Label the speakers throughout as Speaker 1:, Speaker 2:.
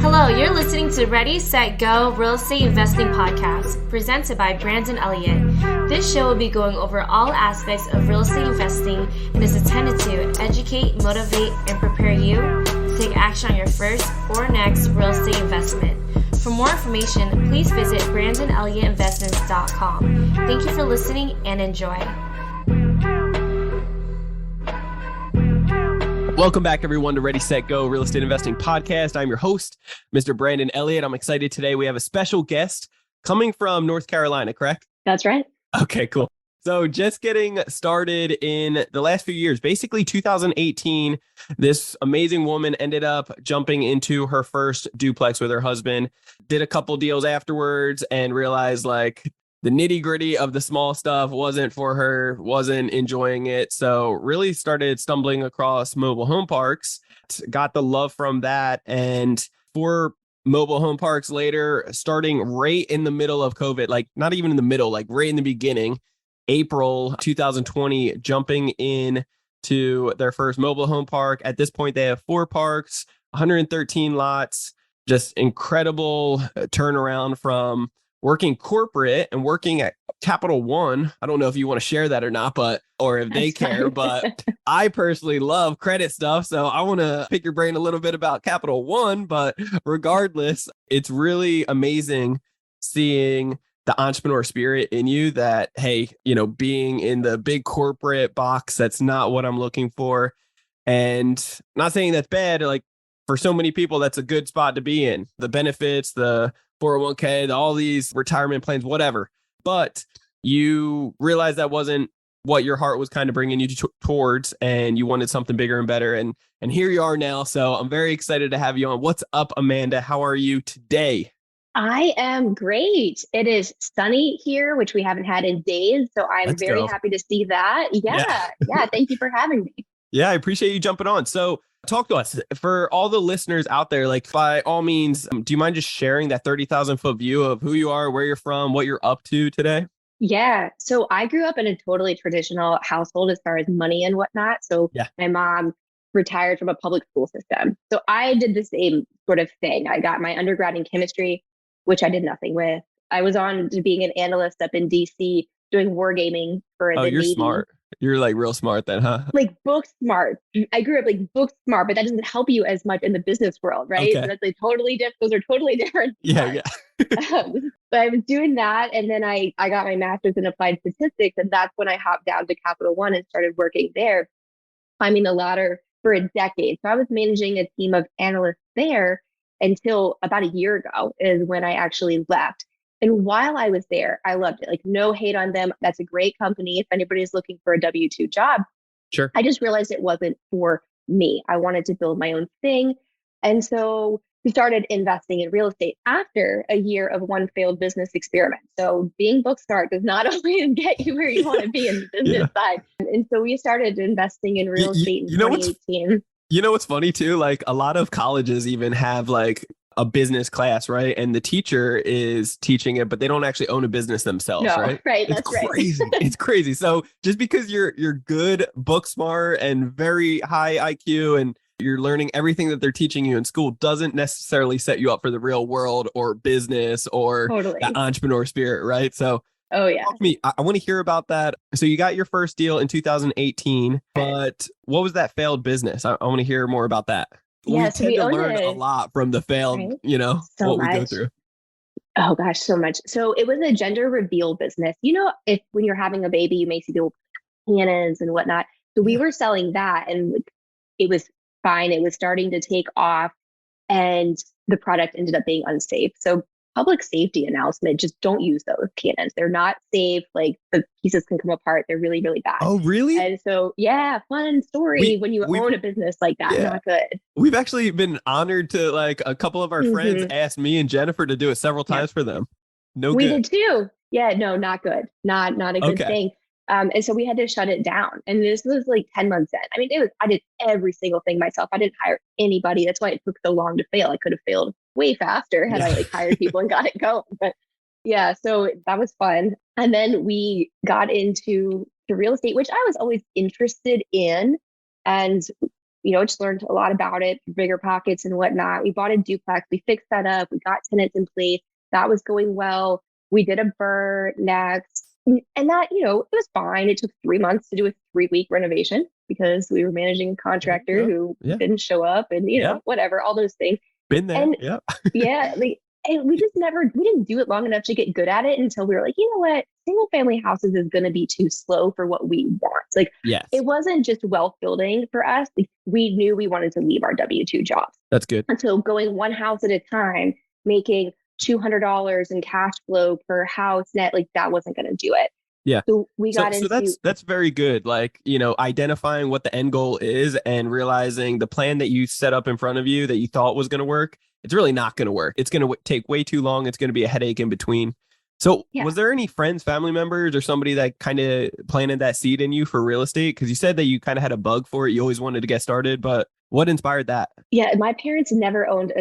Speaker 1: Hello, you're listening to Ready, Set, Go Real Estate Investing Podcast, presented by Brandon Elliott. This show will be going over all aspects of real estate investing and is intended to educate, motivate, and prepare you to take action on your first or next real estate investment. For more information, please visit BrandonElliottInvestments.com. Thank you for listening and enjoy.
Speaker 2: Welcome back, everyone, to Ready, Set, Go Real Estate Investing Podcast. I'm your host, Mr. Brandon Elliott. I'm excited today. We have a special guest coming from North Carolina, correct?
Speaker 3: That's right.
Speaker 2: Okay, cool. So just getting started in the last few years, basically 2018, this amazing woman ended up jumping into her first duplex with her husband, did a couple deals afterwards, and realized the nitty gritty of the small stuff wasn't for her, wasn't enjoying it. So really started stumbling across mobile home parks, got the love from that. And for mobile home parks later, starting right in the middle of COVID, not even in the middle, right in the beginning, April 2020, jumping in to their first mobile home park. At this point, they have 4 parks, 113 lots, just incredible turnaround from working corporate and working at Capital One. I don't know if you want to share that or not, or if they care, but I personally love credit stuff. So I want to pick your brain a little bit about Capital One, but regardless, it's really amazing seeing the entrepreneur spirit in you that, hey, being in the big corporate box, that's not what I'm looking for. And not saying that's bad, for so many people, that's a good spot to be in. The benefits, the 401k, all these retirement plans, whatever. But you realize that wasn't what your heart was kind of bringing you towards, and you wanted something bigger and better. And here you are now. So I'm very excited to have you on. What's up, Amanda? How are you today?
Speaker 3: I am great. It is sunny here, which we haven't had in days. So I'm very happy to see that. Yeah. Thank you for having me.
Speaker 2: Yeah, I appreciate you jumping on. So talk to us. For all the listeners out there, by all means, do you mind just sharing that 30,000 foot view of who you are, where you're from, what you're up to today?
Speaker 3: Yeah. So I grew up in a totally traditional household as far as money and whatnot. So my mom retired from a public school system. So I did the same sort of thing. I got my undergrad in chemistry, which I did nothing with. I was on to being an analyst up in DC doing wargaming for the Navy.
Speaker 2: You're smart. You're real smart then, huh?
Speaker 3: Book smart. I grew up book smart, but that doesn't help you as much in the business world, right?
Speaker 2: Okay.
Speaker 3: That's totally different. Those are totally different.
Speaker 2: Yeah.
Speaker 3: But I was doing that, and then I got my master's in applied statistics, and that's when I hopped down to Capital One and started working there, climbing the ladder for a decade. So I was managing a team of analysts there until about a year ago is when I actually left. And while I was there, I loved it. No hate on them. That's a great company. If anybody's looking for a W-2 job,
Speaker 2: sure.
Speaker 3: I just realized it wasn't for me. I wanted to build my own thing. And so we started investing in real estate after a year of one failed business experiment. So being book smart does not always get you where you want to be in the business side. And so we started investing in real estate in 2018.
Speaker 2: You know what's funny too? A lot of colleges even have a business class, right? And the teacher is teaching it, but they don't actually own a business themselves, right?
Speaker 3: Right.
Speaker 2: It's crazy. It's crazy. So just because you're good, book smart, and very high IQ, and you're learning everything that they're teaching you in school doesn't necessarily set you up for the real world or business or the entrepreneur spirit, right? So talk to me. I want to hear about that. So you got your first deal in 2018, but what was that failed business? I want to hear more about that.
Speaker 3: Yeah,
Speaker 2: we tend to learn a lot from the failed, what we go through.
Speaker 3: Oh gosh, so much. So it was a gender reveal business. If when you're having a baby, you may see people cannons and whatnot. So we were selling that, and it was fine. It was starting to take off, and the product ended up being unsafe. So public safety announcement, just don't use those cannons. They're not safe. The pieces can come apart. They're really, really bad.
Speaker 2: Oh, really?
Speaker 3: And so, fun story when you own a business like that.
Speaker 2: Yeah.
Speaker 3: Not good.
Speaker 2: We've actually been honored to a couple of our friends asked me and Jennifer to do it several times for them.
Speaker 3: We did too. Yeah, no, not good. Not a good thing. And so we had to shut it down. And this was 10 months in. I mean, I did every single thing myself. I didn't hire anybody. That's why it took so long to fail. I could have failed way faster had I hired people and got it going. But yeah, so that was fun. And then we got into real estate, which I was always interested in. And just learned a lot about it, bigger pockets and whatnot. We bought a duplex. We fixed that up. We got tenants in place. That was going well. We did a burr next. And that, it was fine. It took 3 months to do a 3-week renovation because we were managing a contractor who didn't show up and, whatever, all those things.
Speaker 2: Been there.
Speaker 3: And
Speaker 2: yeah.
Speaker 3: yeah, and we didn't do it long enough to get good at it until we were like, you know what, single family houses is going to be too slow for what we want. Like,
Speaker 2: yes.
Speaker 3: It wasn't just wealth building for us. Like, we knew we wanted to leave our W-2 jobs.
Speaker 2: That's good.
Speaker 3: And so going one house at a time, making $200 in cash flow per house net, like that wasn't going to do it.
Speaker 2: Yeah.
Speaker 3: So we got into.
Speaker 2: So that's very good. Like, identifying what the end goal is and realizing the plan that you set up in front of you that you thought was going to work, it's really not going to work. It's going to take way too long. It's going to be a headache in between. So was there any friends, family members, or somebody that kind of planted that seed in you for real estate? Because you said that you kind of had a bug for it. You always wanted to get started, but what inspired that?
Speaker 3: Yeah, my parents never owned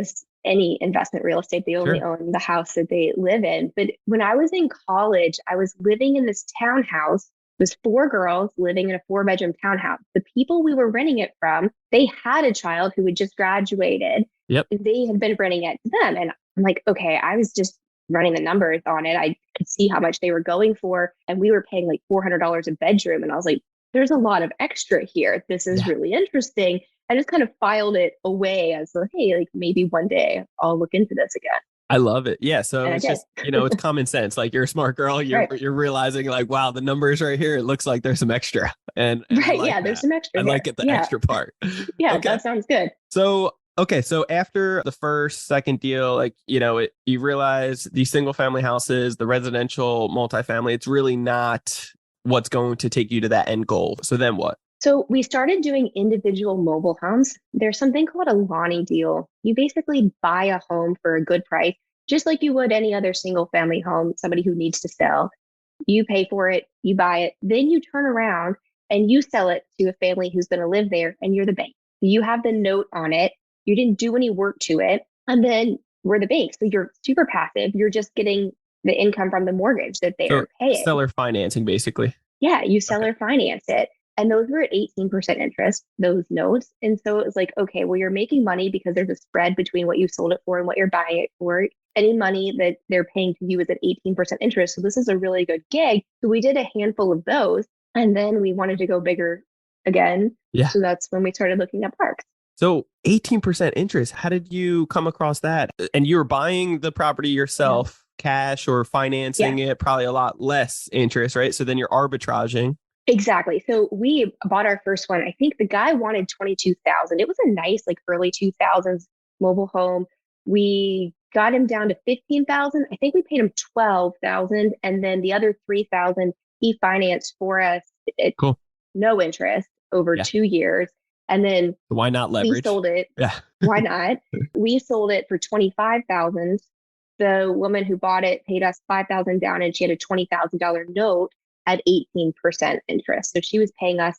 Speaker 3: any investment real estate. They only owned the house that they live in. But when I was in college, I was living in this townhouse. It was 4 girls living in a 4-bedroom townhouse. The people we were renting it from, they had a child who had just graduated.
Speaker 2: Yep.
Speaker 3: They had been renting it to them. And I'm like, okay, I was just running the numbers on it. I could see how much they were going for. And we were paying like $400 a bedroom. And I was like, there's a lot of extra here. This is really interesting. I just kind of filed it away as, hey, like maybe one day I'll look into this again.
Speaker 2: I love it. Yeah. So it's just, it's common sense. Like, you're a smart girl. You're realizing like, wow, the numbers right here, it looks like there's some extra. And
Speaker 3: there's some extra.
Speaker 2: I like it, the extra part.
Speaker 3: Yeah, that sounds good.
Speaker 2: So, so after the first, second deal, like, you realize these single family houses, the residential multifamily, it's really not what's going to take you to that end goal. So then what?
Speaker 3: So we started doing individual mobile homes. There's something called a Lonnie deal. You basically buy a home for a good price, just like you would any other single family home, somebody who needs to sell. You pay for it, you buy it, then you turn around and you sell it to a family who's going to live there, and you're the bank. You have the note on it. You didn't do any work to it. And then we're the bank. So you're super passive. You're just getting the income from the mortgage that they're paying.
Speaker 2: Seller financing, basically.
Speaker 3: Yeah, you seller finance it. And those were at 18% interest, those notes. And so it was like, okay, well, you're making money because there's a spread between what you sold it for and what you're buying it for. Any money that they're paying to you is at 18% interest. So this is a really good gig. So we did a handful of those. And then we wanted to go bigger again.
Speaker 2: Yeah.
Speaker 3: So that's when we started looking at parks.
Speaker 2: So 18% interest, how did you come across that? And you were buying the property yourself, cash, or financing it, probably a lot less interest, right? So then you're arbitraging.
Speaker 3: Exactly. So we bought our first one. I think the guy wanted 22,000. It was a nice, like early 2000s mobile home. We got him down to 15,000. I think we paid him 12,000, and then the other 3,000 he financed for us at no interest over 2 years. And then
Speaker 2: why not leverage?
Speaker 3: We sold it.
Speaker 2: Yeah.
Speaker 3: Why not? We sold it for 25,000. The woman who bought it paid us 5,000 down, and she had a $20,000 note at 18% interest. So she was paying us,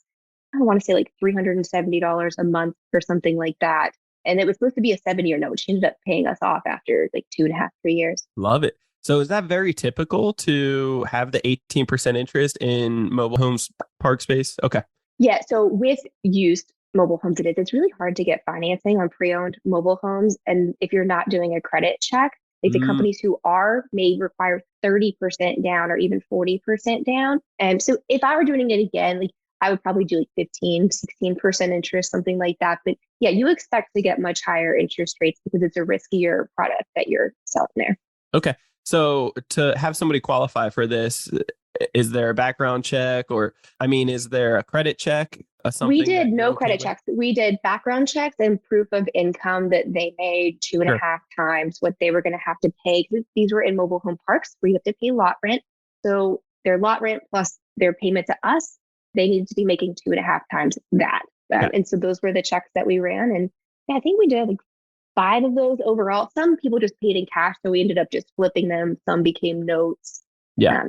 Speaker 3: I want to say like $370 a month or something like that. And it was supposed to be a 7-year note. She ended up paying us off after like 2.5, 3 years.
Speaker 2: Love it. So is that very typical to have the 18% interest in mobile homes park space? Okay.
Speaker 3: Yeah. So with used mobile homes, it's really hard to get financing on pre-owned mobile homes. And if you're not doing a credit check, like the companies who may require 30% down or even 40% down. And so if I were doing it again, like I would probably do like 15, 16% interest, something like that. But yeah, you expect to get much higher interest rates because it's a riskier product that you're selling there.
Speaker 2: Okay. So to have somebody qualify for this, is there a background check, or, is there a credit check?
Speaker 3: We did no credit checks. We did background checks and proof of income that they made 2.5 times what they were going to have to pay. These were in mobile home parks where you have to pay lot rent. So their lot rent plus their payment to us, they needed to be making 2.5 times that. And so those were the checks that we ran. And I think we did like 5 of those overall. Some people just paid in cash, so we ended up just flipping them. Some became notes.
Speaker 2: Yeah.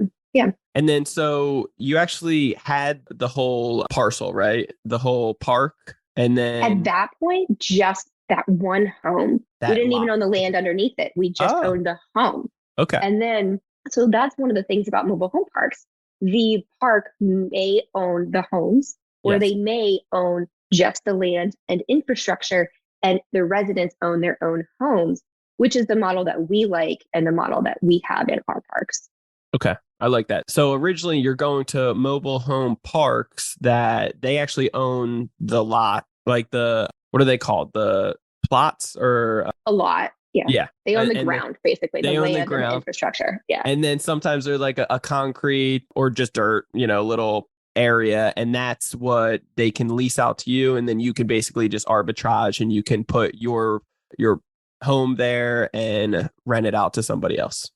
Speaker 2: And then so you actually had the whole parcel, right? The whole park. And then
Speaker 3: at that point, just that one home. We didn't even own the land underneath it. We just owned the home.
Speaker 2: Okay.
Speaker 3: And then, so that's one of the things about mobile home parks. The park may own the homes, or they may own just the land and infrastructure, and the residents own their own homes, which is the model that we like and the model that we have in our parks.
Speaker 2: Okay. I like that. So originally you're going to mobile home parks that they actually own the lot, like what are they called? The plots or
Speaker 3: A lot. Yeah.
Speaker 2: yeah.
Speaker 3: They own the
Speaker 2: And
Speaker 3: ground, basically,
Speaker 2: they
Speaker 3: the
Speaker 2: own the
Speaker 3: land and the
Speaker 2: ground.
Speaker 3: infrastructure. Yeah.
Speaker 2: And then sometimes they're like a concrete or just dirt, little area. And that's what they can lease out to you. And then you can basically just arbitrage and you can put your home there and rent it out to somebody else.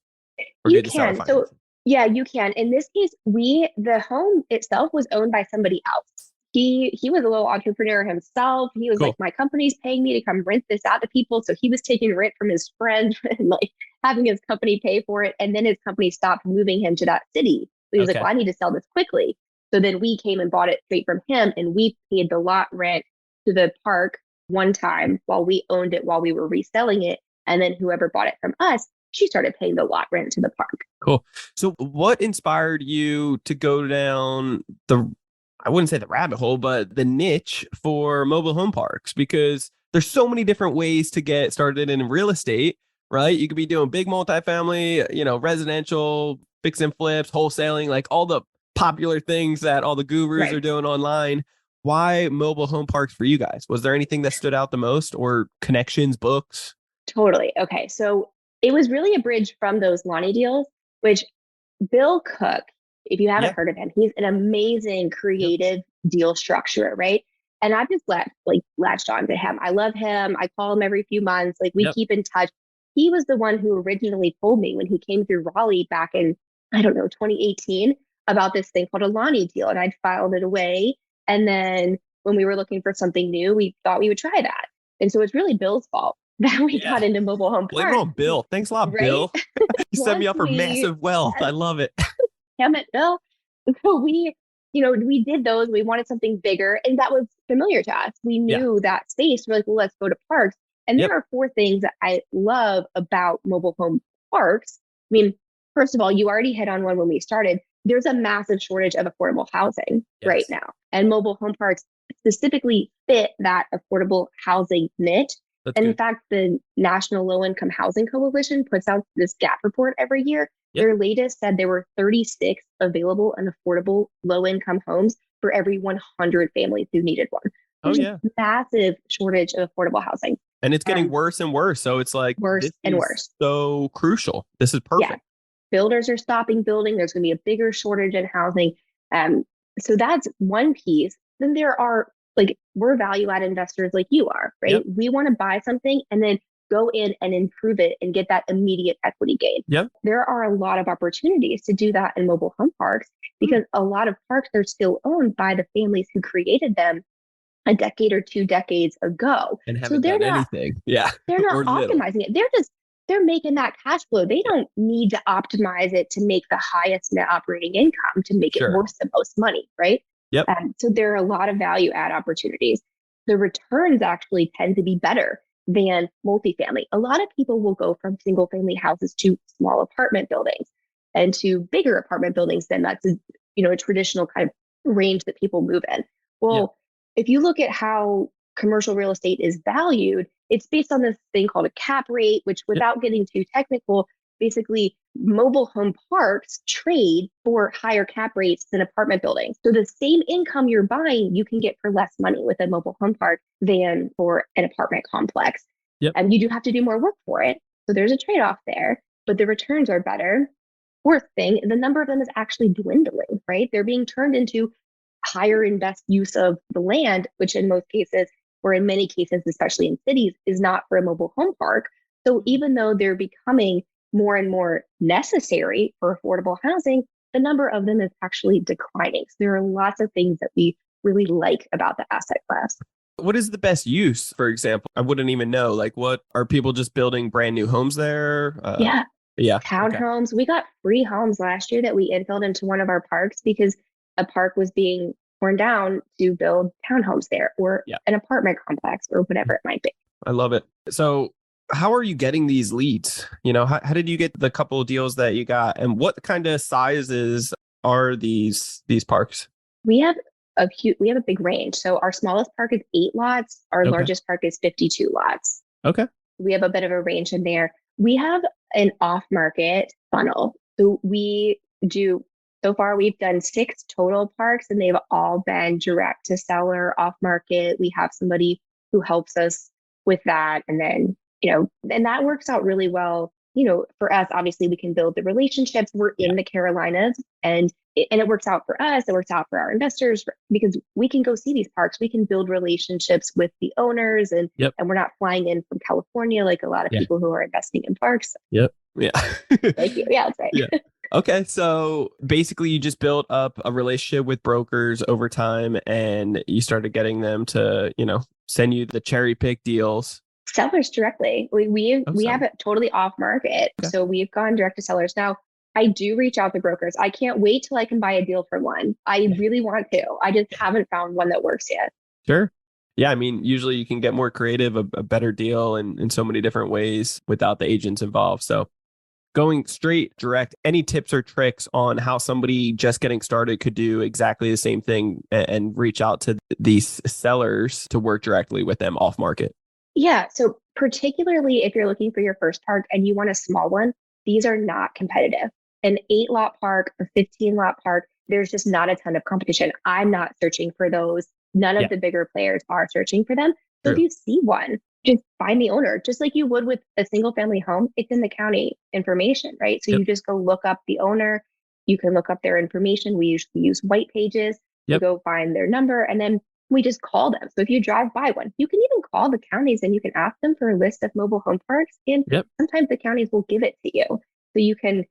Speaker 2: Or
Speaker 3: You
Speaker 2: do the seller
Speaker 3: can. So
Speaker 2: financing.
Speaker 3: yeah, you can. In this case, the home itself was owned by somebody else. He was a little entrepreneur himself. He was
Speaker 2: Cool.
Speaker 3: like, my company's paying me to come rent this out to people. So he was taking rent from his friends and like having his company pay for it. And then his company stopped moving him to that city. So he was like,
Speaker 2: Okay.
Speaker 3: well, I need to sell this quickly. So then we came and bought it straight from him, and we paid the lot rent to the park one time while we owned it, while we were reselling it. And then whoever bought it from us, she started paying the lot rent to the park.
Speaker 2: Cool. So what inspired you to go down I wouldn't say the rabbit hole, but the niche for mobile home parks? Because there's so many different ways to get started in real estate, right? You could be doing big multifamily, residential, fix and flips, wholesaling, like all the popular things that all the gurus are doing online. Why mobile home parks for you guys? Was there anything that stood out the most, or connections, books?
Speaker 3: Totally. Okay. So it was really a bridge from those Lonnie deals, which Bill Cook, if you haven't heard of him, he's an amazing creative deal structurer, right? And I've just latched on to him. I love him. I call him every few months. Like we keep in touch. He was the one who originally told me when he came through Raleigh back in, 2018, about this thing called a Lonnie deal. And I'd filed it away. And then when we were looking for something new, we thought we would try that. And so it's really Bill's fault that we got into mobile home
Speaker 2: Blame
Speaker 3: parks.
Speaker 2: it on Bill. Thanks a lot,
Speaker 3: right?
Speaker 2: Bill. You set me up for massive wealth. I love it.
Speaker 3: Damn it, Bill. So we did those. We wanted something bigger, and that was familiar to us. We knew that space. We're like, well, let's go to parks. And there are 4 things that I love about mobile home parks. I mean, first of all, you already hit on one when we started. There's a massive shortage of affordable housing right now. And mobile home parks specifically fit that affordable housing niche.
Speaker 2: That's
Speaker 3: and
Speaker 2: good.
Speaker 3: In fact, the National Low Income Housing Coalition puts out this gap report every year. Their latest said there were 36 available and affordable low-income homes for every 100 families who needed one. There's a massive shortage of affordable housing.
Speaker 2: And it's getting worse and worse. So it's like
Speaker 3: worse and worse.
Speaker 2: So crucial. This is perfect.
Speaker 3: Yeah. Builders are stopping building. There's going to be a bigger shortage in housing. So that's one piece. Then there are we're value-add investors like you are, right?
Speaker 2: Yep.
Speaker 3: We want to buy something and then go in and improve it and get that immediate equity gain.
Speaker 2: Yep.
Speaker 3: There are a lot of opportunities to do that in mobile home parks because a lot of parks are still owned by the families who created them a decade or 2 decades ago.
Speaker 2: And haven't done anything. Yeah.
Speaker 3: They're not optimizing it. They're making that cash flow. They don't need to optimize it to make the highest net operating income to make it worth the most money, right?
Speaker 2: Yep.
Speaker 3: So there are a lot of value add opportunities. The returns actually tend to be better than multifamily. A lot of people will go from single family houses to small apartment buildings and to bigger apartment buildings. Then that's a traditional kind of range that people move in. Well, if you look at how commercial real estate is valued, it's based on this thing called a cap rate, which without getting too technical, basically mobile home parks trade for higher cap rates than apartment buildings. So the same income you're buying, you can get for less money with a mobile home park than for an apartment complex. And you do have to do more work for it. So there's a trade-off there, but the returns are better. 4th thing, the number of them is actually dwindling, right? They're being turned into higher and best use of the land, which in most cases, or in many cases, especially in cities, is not for a mobile home park. So even though they're becoming more and more necessary for affordable housing, the number of them is actually declining. So there are lots of things that we really like about the asset class.
Speaker 2: What is the best use, for example? I wouldn't even know. What are people just building brand new homes there?
Speaker 3: Yeah.
Speaker 2: Townhomes.
Speaker 3: Okay. We got free homes last year that we infilled into one of our parks because a park was being torn down to build townhomes there or an apartment complex or whatever it might be.
Speaker 2: I love it. So how are you getting these leads? How did you get the couple of deals that you got, and what kind of sizes are these parks?
Speaker 3: We have we have a big range. So our smallest park is 8 lots. Our
Speaker 2: Okay.
Speaker 3: largest park is 52 lots.
Speaker 2: Okay.
Speaker 3: We have a bit of a range in there. We have an off-market funnel. So far we've done 6 total parks, and they've all been direct to seller off-market. We have somebody who helps us with that. And then, and that works out really well. For us, obviously we can build the relationships. We're in the Carolinas, and it works out for us. It works out for our investors because we can go see these parks. We can build relationships with the owners, and we're not flying in from California like a lot of people who are investing in parks.
Speaker 2: Yep. Yeah.
Speaker 3: Thank you. Yeah, that's right.
Speaker 2: Yeah. Okay. So basically you just built up a relationship with brokers over time, and you started getting them to, send you the cherry pick deals.
Speaker 3: Sellers directly. We have it totally off market.
Speaker 2: Okay.
Speaker 3: So we've gone direct to sellers. Now, I do reach out to brokers. I can't wait till I can buy a deal for one. I really want to. I just haven't found one that works yet.
Speaker 2: Sure. Yeah. I mean, usually you can get more creative, a better deal in so many different ways without the agents involved. So going straight direct, any tips or tricks on how somebody just getting started could do exactly the same thing and reach out to these sellers to work directly with them off market?
Speaker 3: Yeah. So particularly if you're looking for your first park and you want a small one, these are not competitive. An 8-lot park, a 15-lot park, there's just not a ton of competition. I'm not searching for those. None of the bigger players are searching for them. So if you see one, just find the owner, just like you would with a single family home. It's in the county information, right? So you just go look up the owner. You can look up their information. We usually use white pages to go find their number, and then we just call them. So if you drive by one, you can even call the counties and you can ask them for a list of mobile home parks. And sometimes the counties will give it to you. So you can,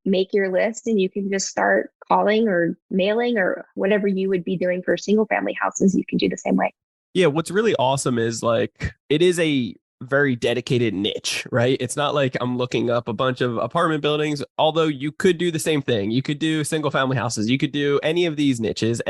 Speaker 3: make your list, and you can just start calling or mailing or whatever you would be doing for single family houses. You can do the same way.
Speaker 2: Yeah, what's really awesome is it is a very dedicated niche, right? It's not like I'm looking up a bunch of apartment buildings, although you could do the same thing. You could do single family houses. You could do any of these niches,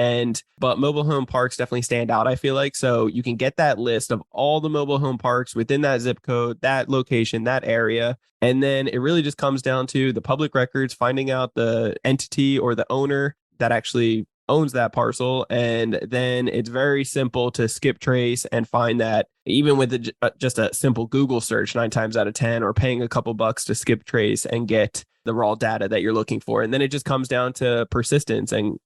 Speaker 2: but mobile home parks definitely stand out, I feel like. So you can get that list of all the mobile home parks within that zip code, that location, that area. And then it really just comes down to the public records, finding out the entity or the owner that actually owns that parcel. And then it's very simple to skip trace and find that even with just a simple Google search 9 times out of 10, or paying a couple bucks to skip trace and get the raw data that you're looking for. And then it just comes down to persistence and,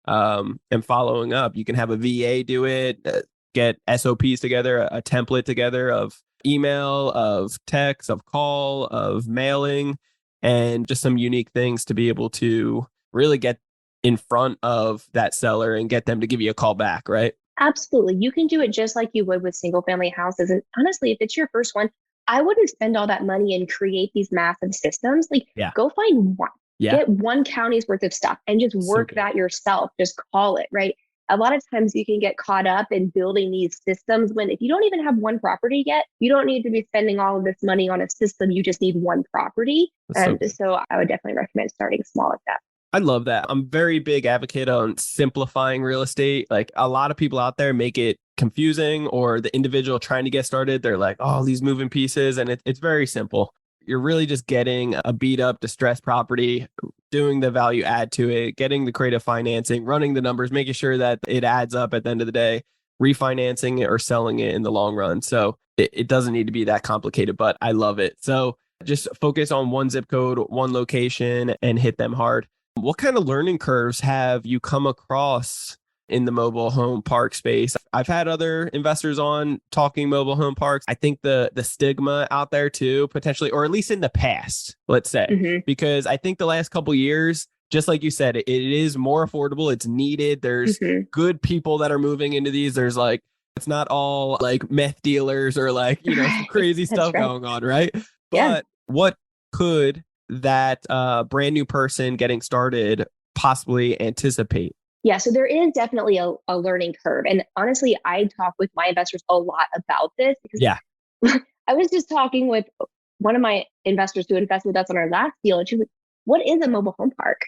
Speaker 2: and following up. You can have a VA do it, get SOPs together, a template together of email, of text, of call, of mailing, and just some unique things to be able to really get in front of that seller and get them to give you a call back, right?
Speaker 3: Absolutely. You can do it just like you would with single family houses. And honestly, if it's your first one, I wouldn't spend all that money and create these massive systems. Go find one, get one county's worth of stuff and just work that yourself. Just call it, right? A lot of times you can get caught up in building these systems when if you don't even have one property yet, you don't need to be spending all of this money on a system. You just need one property. So I would definitely recommend starting small at that.
Speaker 2: I love that. I'm a very big advocate on simplifying real estate. Like a lot of people out there make it confusing, or the individual trying to get started, they're like, oh, these moving pieces. And it's very simple. You're really just getting a beat up, distressed property, doing the value add to it, getting the creative financing, running the numbers, making sure that it adds up at the end of the day, refinancing it or selling it in the long run. So it doesn't need to be that complicated, but I love it. So just focus on one zip code, one location, and hit them hard. What kind of learning curves have you come across in the mobile home park space? I've had other investors on talking mobile home parks. I think the stigma out there too, potentially, or at least in the past, let's say, because I think the last couple of years, just like you said, it is more affordable. It's needed. There's good people that are moving into these. There's it's not all meth dealers or crazy stuff going on, right? But what could that brand new person getting started possibly anticipate?
Speaker 3: Yeah, so there is definitely a learning curve. And honestly, I talk with my investors a lot about this because I was just talking with one of my investors who invested with us on our last deal. And she was like, what is a mobile home park?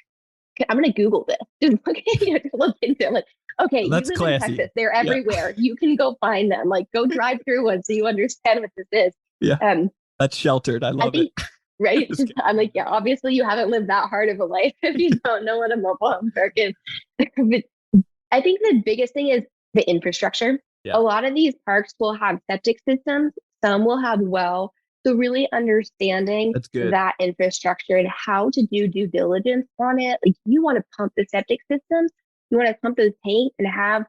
Speaker 3: I'm going to Google this. Just look into it. Like, okay,
Speaker 2: that's
Speaker 3: you live
Speaker 2: classy.
Speaker 3: in Texas. They're everywhere. You can go find them. Go drive through one so you understand what this is.
Speaker 2: Yeah, that's sheltered. I love it.
Speaker 3: Right. I'm like, yeah, obviously you haven't lived that hard of a life if you don't know what a mobile home park is. I think the biggest thing is the infrastructure.
Speaker 2: Yeah.
Speaker 3: A lot of these parks will have septic systems, some will have well. So really understanding
Speaker 2: That's good.
Speaker 3: that infrastructure and how to do due diligence on it. Like you want to pump the septic systems, you want to pump those tanks and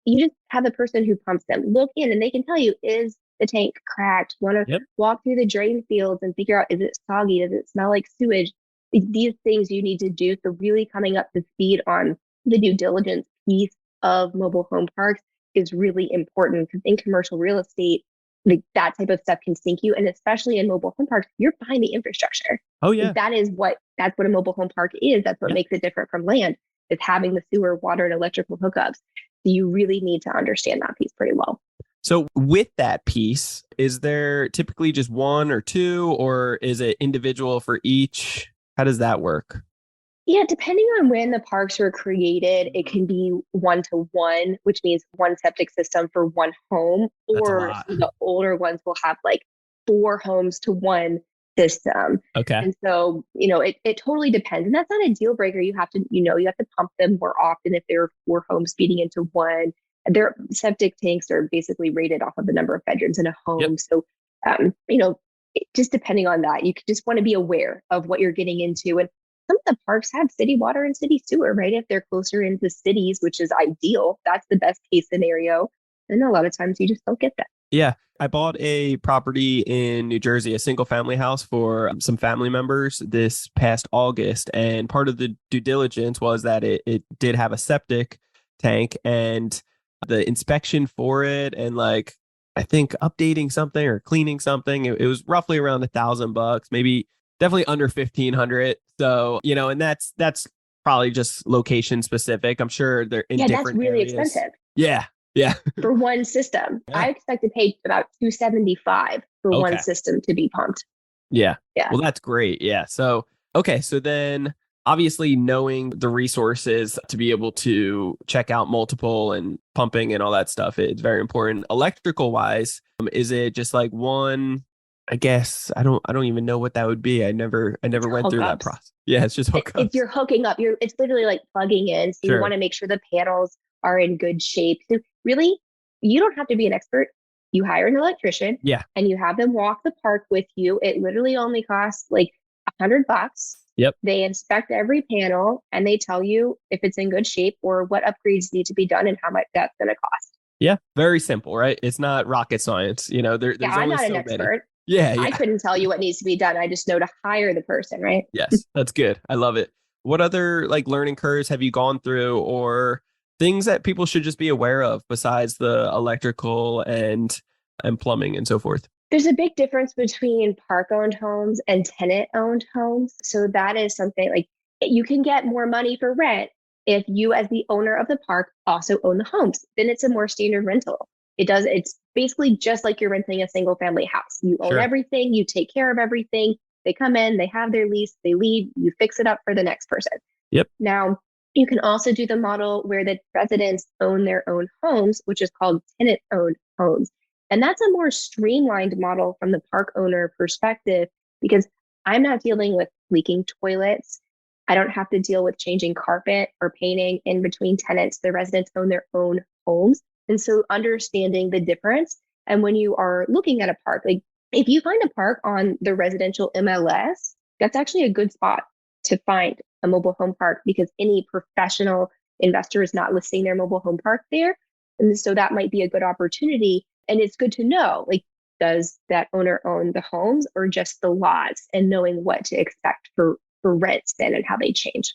Speaker 3: you just have the person who pumps them look in and they can tell you, is the tank cracked? Want to
Speaker 2: Yep.
Speaker 3: walk through the drain fields and figure out, is it soggy? Does it smell like sewage? These things you need to do. So really coming up to speed on the due diligence piece of mobile home parks is really important because in commercial real estate, like that type of stuff can sink you. And especially in mobile home parks, you're buying the infrastructure.
Speaker 2: Oh yeah.
Speaker 3: That's what a mobile home park is. That's what
Speaker 2: Yeah.
Speaker 3: makes it different from land, is having the sewer, water, and electrical hookups. So you really need to understand that piece pretty well.
Speaker 2: So with that piece, is there typically just one or two, or is it individual for each? How does that work?
Speaker 3: Yeah, depending on when the parks were created, it can be 1-to-1, which means one septic system for one home,
Speaker 2: That's a
Speaker 3: or
Speaker 2: lot.
Speaker 3: some of the older ones will have like 4 homes to one system.
Speaker 2: Okay.
Speaker 3: And so, it totally depends. And that's not a deal breaker. You have to pump them more often if there are 4 homes feeding into one. Their septic tanks are basically rated off of the number of bedrooms in a home.
Speaker 2: Yep.
Speaker 3: So, just depending on that, you just want to be aware of what you're getting into. And some of the parks have city water and city sewer, right? If they're closer into cities, which is ideal, that's the best case scenario. And a lot of times you just don't get that.
Speaker 2: Yeah. I bought a property in New Jersey, a single family house for some family members this past August. And part of the due diligence was that it did have a septic tank, and the inspection for it and like, I think updating something or cleaning something, it was roughly around $1,000, maybe definitely under 1,500. So, and that's probably just location specific. I'm sure they're in different
Speaker 3: that's really
Speaker 2: areas.
Speaker 3: expensive.
Speaker 2: Yeah. Yeah.
Speaker 3: For one system.
Speaker 2: Yeah.
Speaker 3: I expect to pay about $275 for
Speaker 2: Okay.
Speaker 3: one system to be pumped.
Speaker 2: Yeah.
Speaker 3: Yeah.
Speaker 2: Well, that's great. Yeah. So, okay. So then obviously knowing the resources to be able to check out multiple and pumping and all that stuff, it's very important. Electrical wise, is it just like one? I guess I don't even know what that would be. I never went through that process. Yeah, it's just hookups.
Speaker 3: If you're hooking up, it's literally like plugging in. So
Speaker 2: Sure.
Speaker 3: You want to make sure the panels are in good shape. So really, you don't have to be an expert. You hire an electrician.
Speaker 2: Yeah.
Speaker 3: And you have them walk the park with you. It literally only costs like $100.
Speaker 2: Yep.
Speaker 3: They inspect every panel and they tell you if it's in good shape or what upgrades need to be done and how much that's going to cost.
Speaker 2: Yeah, very simple, right? It's not rocket science. There's
Speaker 3: I'm
Speaker 2: only
Speaker 3: not an
Speaker 2: so
Speaker 3: expert.
Speaker 2: many. Yeah.
Speaker 3: I couldn't tell you what needs to be done. I just know to hire the person, right?
Speaker 2: Yes, that's good. I love it. What other like learning curves have you gone through, or things that people should just be aware of besides the electrical and plumbing and so forth?
Speaker 3: There's a big difference between park-owned homes and tenant-owned homes. So that is something like you can get more money for rent if you, as the owner of the park, also own the homes. Then it's a more standard rental. It's basically just like you're renting a single family house. You own
Speaker 2: Sure.
Speaker 3: everything, you take care of everything. They come in, they have their lease, they leave, you fix it up for the next person.
Speaker 2: Yep.
Speaker 3: Now, you can also do the model where the residents own their own homes, which is called tenant-owned homes. And that's a more streamlined model from the park owner perspective because I'm not dealing with leaking toilets. I don't have to deal with changing carpet or painting in between tenants. The residents own their own homes. And so understanding the difference. And when you are looking at a park, like if you find a park on the residential MLS, that's actually a good spot to find a mobile home park because any professional investor is not listing their mobile home park there. And so that might be a good opportunity. And it's good to know, like, does that owner own the homes or just the lots, and knowing what to expect for rents then and how they change.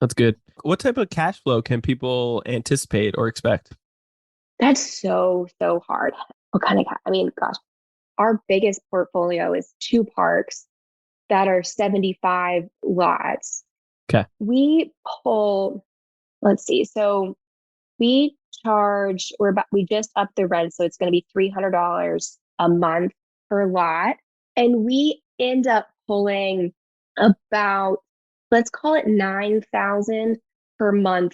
Speaker 2: That's good. What type of cash flow can people anticipate or expect?
Speaker 3: That's so hard. What kind of, gosh, our biggest portfolio is 2 parks that are 75 lots.
Speaker 2: Okay.
Speaker 3: We pull, let's see. So we we just upped the rent. So it's going to be $300 a month per lot. And we end up pulling about, let's call it 9,000 per month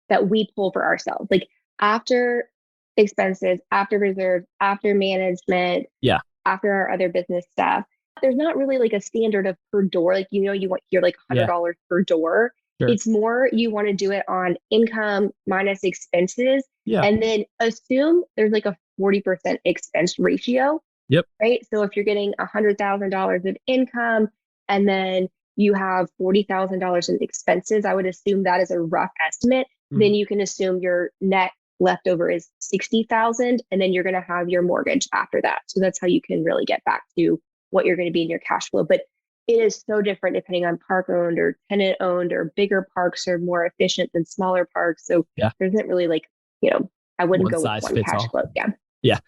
Speaker 3: that we pull for ourselves. Like after expenses, after reserves, after management,
Speaker 2: Yeah.
Speaker 3: after our other business stuff. There's not really like a standard of per door. Like, you're like $100 per door.
Speaker 2: Sure.
Speaker 3: It's more you want to do it on income minus expenses,
Speaker 2: Yeah.
Speaker 3: and then assume there's like a 40% expense ratio.
Speaker 2: Yep.
Speaker 3: Right. So if you're getting $100,000 of income and then you have $40,000 in expenses, I would assume that is a rough estimate. Then you can assume your net leftover is 60,000, and then you're going to have your mortgage after that. So that's how you can really get back to what you're going to be in your cash flow. But it is so different depending on park owned or tenant owned, or bigger parks are more efficient than smaller parks. So
Speaker 2: Yeah.
Speaker 3: there isn't really like, I wouldn't
Speaker 2: One
Speaker 3: go with
Speaker 2: size
Speaker 3: one
Speaker 2: fits
Speaker 3: cash
Speaker 2: all.
Speaker 3: flow. Yeah.
Speaker 2: Yeah.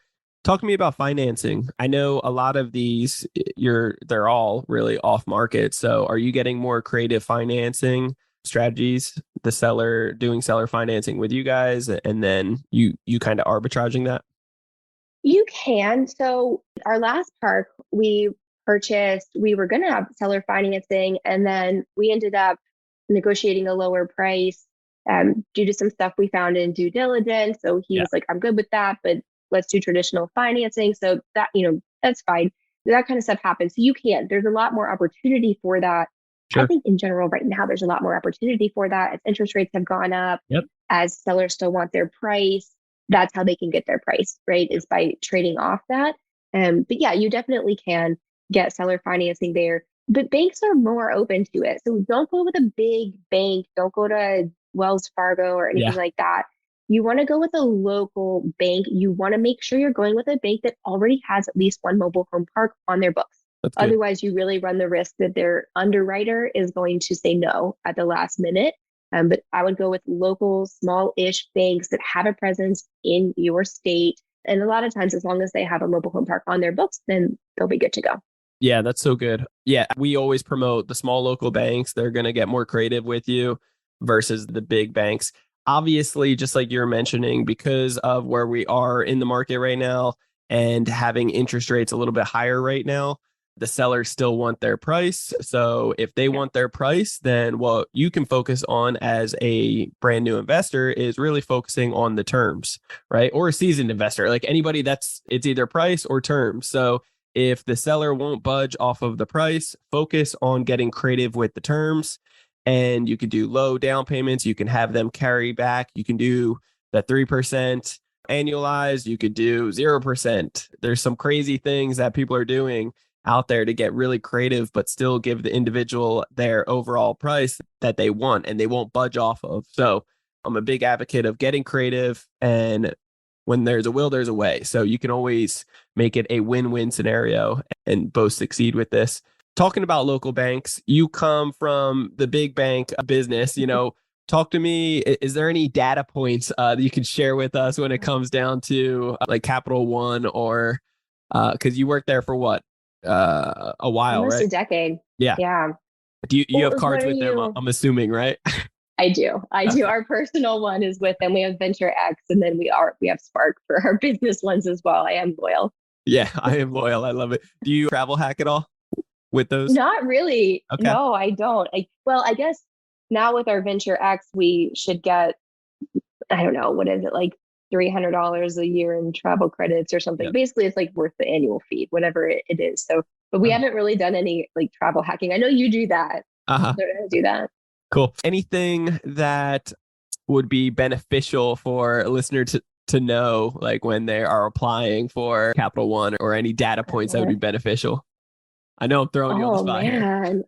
Speaker 2: Talk to me about financing. I know a lot of these, they're all really off market. So are you getting more creative financing strategies, the seller doing seller financing with you guys, and then you kind of arbitraging that?
Speaker 3: You can. So our last park we purchased, we were going to have seller financing, and then we ended up negotiating a lower price due to some stuff we found in due diligence. So he
Speaker 2: Yeah.
Speaker 3: was like, I'm good with that, but let's do traditional financing. So that, that's fine. That kind of stuff happens. So you can. There's a lot more opportunity for that. I
Speaker 2: Sure.
Speaker 3: think in general right now, there's a lot more opportunity for that as interest rates have gone up,
Speaker 2: Yep.
Speaker 3: as sellers still want their price. That's how they can get their price, right? Is by trading off that. But yeah, you definitely can get seller financing there. But banks are more open to it. So don't go with a big bank. Don't go to Wells Fargo or anything
Speaker 2: Yeah.
Speaker 3: like that. You want to go with a local bank. You want to make sure you're going with a bank that already has at least one mobile home park on their books.
Speaker 2: That's good.
Speaker 3: Otherwise, you really run the risk that their underwriter is going to say no at the last minute. But I would go with local, small-ish banks that have a presence in your state. And a lot of times, as long as they have a mobile home park on their books, then they'll be good to go.
Speaker 2: Yeah, that's so good. Yeah, we always promote the small local banks. They're going to get more creative with you versus the big banks. Obviously, just like you're mentioning, because of where we are in the market right now and having interest rates a little bit higher right now, the sellers still want their price. So if they want their price, then what you can focus on as a brand new investor is really focusing on the terms, right? Or a seasoned investor, like anybody it's either price or terms. So if the seller won't budge off of the price, focus on getting creative with the terms. And you can do low down payments. You can have them carry back. You can do the 3% annualized. You could do 0%. There's some crazy things that people are doing out there to get really creative, but still give the individual their overall price that they want and they won't budge off of. So I'm a big advocate of getting creative, and when there's a will, there's a way. So you can always make it a win-win scenario and both succeed with this. Talking about local banks, you come from the big bank business, talk to me. Is there any data points that you can share with us when it comes down to like Capital One, or because you worked there for what? A while,
Speaker 3: Almost
Speaker 2: right?
Speaker 3: a decade.
Speaker 2: Yeah.
Speaker 3: Yeah.
Speaker 2: Do you
Speaker 3: Well,
Speaker 2: have cards with them? I'm assuming, right?
Speaker 3: I do. Our personal one is with them. We have Venture X, and then we have Spark for our business ones as well. I am loyal.
Speaker 2: Yeah, I am loyal. I love it. Do you travel hack at all with those?
Speaker 3: Not really.
Speaker 2: Okay.
Speaker 3: No, I don't. I guess now with our Venture X, we should get, I don't know, what is it, like $300 a year in travel credits or something.
Speaker 2: Yep.
Speaker 3: Basically, it's like worth the annual fee, whatever it is. So, but we haven't really done any like travel hacking. I know you do that.
Speaker 2: Uh-huh.
Speaker 3: I don't know how to do that.
Speaker 2: Cool. Anything that would be beneficial for a listener to know, like when they are applying for Capital One, or any data points that would be beneficial? I know I'm throwing you on the spot here.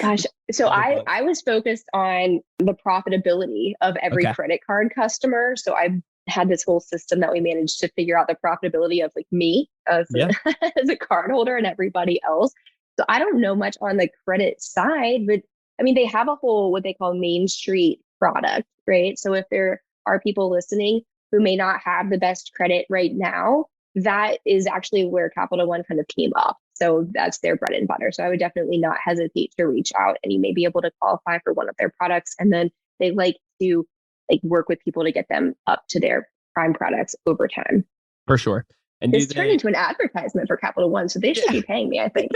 Speaker 3: Gosh. So I was focused on the profitability of every credit card customer. So I had this whole system that we managed to figure out the profitability of like me as a card holder and everybody else. So I don't know much on the credit side, but I mean, they have a whole, what they call Main Street product, right? So if there are people listening who may not have the best credit right now, that is actually where Capital One kind of came up. So that's their bread and butter. So I would definitely not hesitate to reach out, and you may be able to qualify for one of their products. And then they like to work with people to get them up to their prime products over time.
Speaker 2: For sure. And
Speaker 3: this turned into an advertisement for Capital One, so they should be paying me, I think.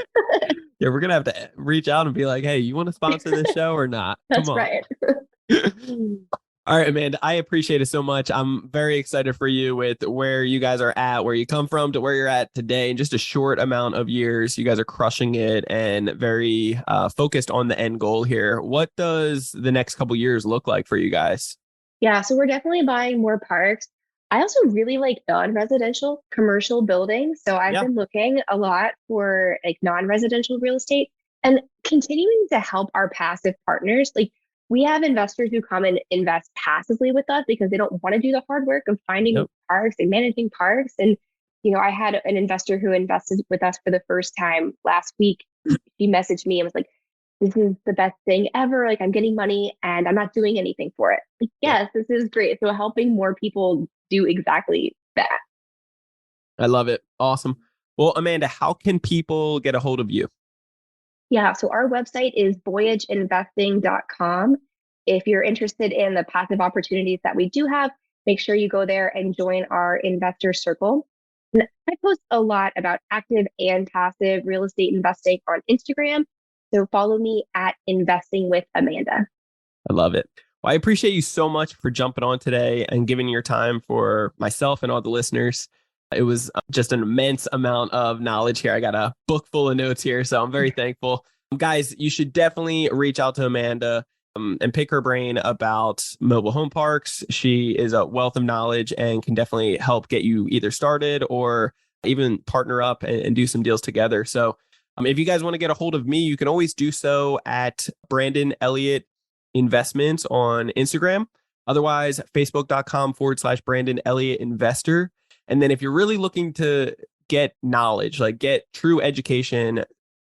Speaker 2: Yeah, we're gonna have to reach out and be like, "Hey, you want to sponsor this show or not?"
Speaker 3: That's right.
Speaker 2: All right, Amanda, I appreciate it so much. I'm very excited for you with where you guys are at, where you come from to where you're at today in just a short amount of years. You guys are crushing it and very focused on the end goal here. What does the next couple years look like for you guys?
Speaker 3: Yeah, so we're definitely buying more parks. I also really like non-residential commercial buildings. So I've
Speaker 2: Yeah.
Speaker 3: been looking a lot for like non-residential real estate and continuing to help our passive partners. Like we have investors who come and invest passively with us because they don't want to do the hard work of finding
Speaker 2: Yep.
Speaker 3: parks and managing parks. And, I had an investor who invested with us for the first time last week. He messaged me and was like, this is the best thing ever. Like I'm getting money and I'm not doing anything for it. Like,
Speaker 2: Yep.
Speaker 3: yes, this is great. So helping more people do exactly that.
Speaker 2: I love it. Awesome. Well, Amanda, how can people get a hold of you?
Speaker 3: Yeah. So our website is voyageinvesting.com. If you're interested in the passive opportunities that we do have, make sure you go there and join our investor circle. And I post a lot about active and passive real estate investing on Instagram. So follow me at Investing with Amanda.
Speaker 2: I love it. Well, I appreciate you so much for jumping on today and giving your time for myself and all the listeners. It was just an immense amount of knowledge here. I got a book full of notes here, so I'm very thankful. Guys, you should definitely reach out to Amanda and pick her brain about mobile home parks. She is a wealth of knowledge and can definitely help get you either started or even partner up and do some deals together. So if you guys want to get a hold of me, you can always do so at Brandon Elliott Investments on Instagram. Otherwise, facebook.com/Brandon Elliott Investor. And then if you're really looking to get knowledge, like get true education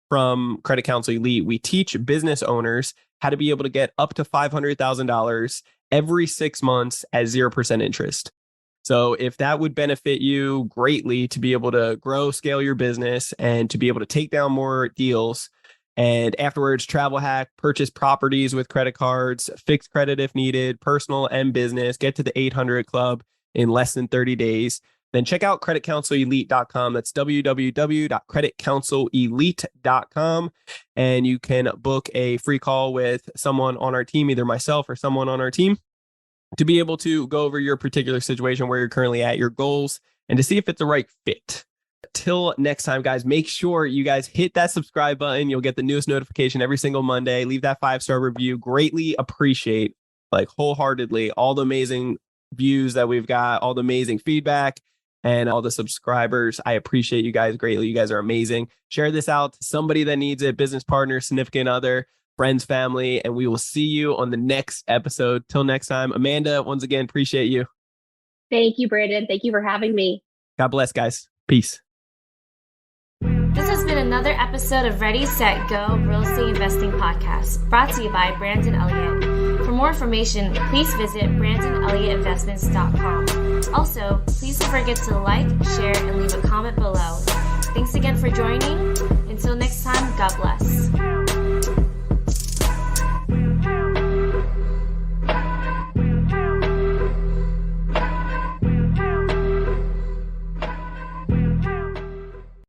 Speaker 2: from Credit Counsel Elite, we teach business owners how to be able to get up to $500,000 every 6 months at 0% interest. So if that would benefit you greatly to be able to grow, scale your business and to be able to take down more deals and afterwards travel hack, purchase properties with credit cards, fix credit if needed, personal and business, get to the 800 club in less than 30 days, then check out creditcounselelite.com. That's www.creditcounselelite.com. And you can book a free call with someone on our team, either myself or someone on our team, to be able to go over your particular situation, where you're currently at, your goals, and to see if it's the right fit. Till next time, guys, make sure you guys hit that subscribe button. You'll get the newest notification every single Monday. Leave that 5-star review. Greatly appreciate, like wholeheartedly, all the amazing views that we've got, all the amazing feedback, and all the subscribers. I appreciate you guys greatly. You guys are amazing. Share this out to somebody that needs it, business partner, significant other, friends, family, and we will see you on the next episode. Till next time, Amanda, once again, appreciate you.
Speaker 3: Thank you, Brandon. Thank you for having me.
Speaker 2: God bless, guys. Peace.
Speaker 1: This has been another episode of Ready, Set, Go Real Estate Investing Podcast, brought to you by Brandon Elliott. For more information, please visit BrandonElliottInvestments.com. Also, please don't forget to like, share, and leave a comment below. Thanks again for joining. Until next time, God bless.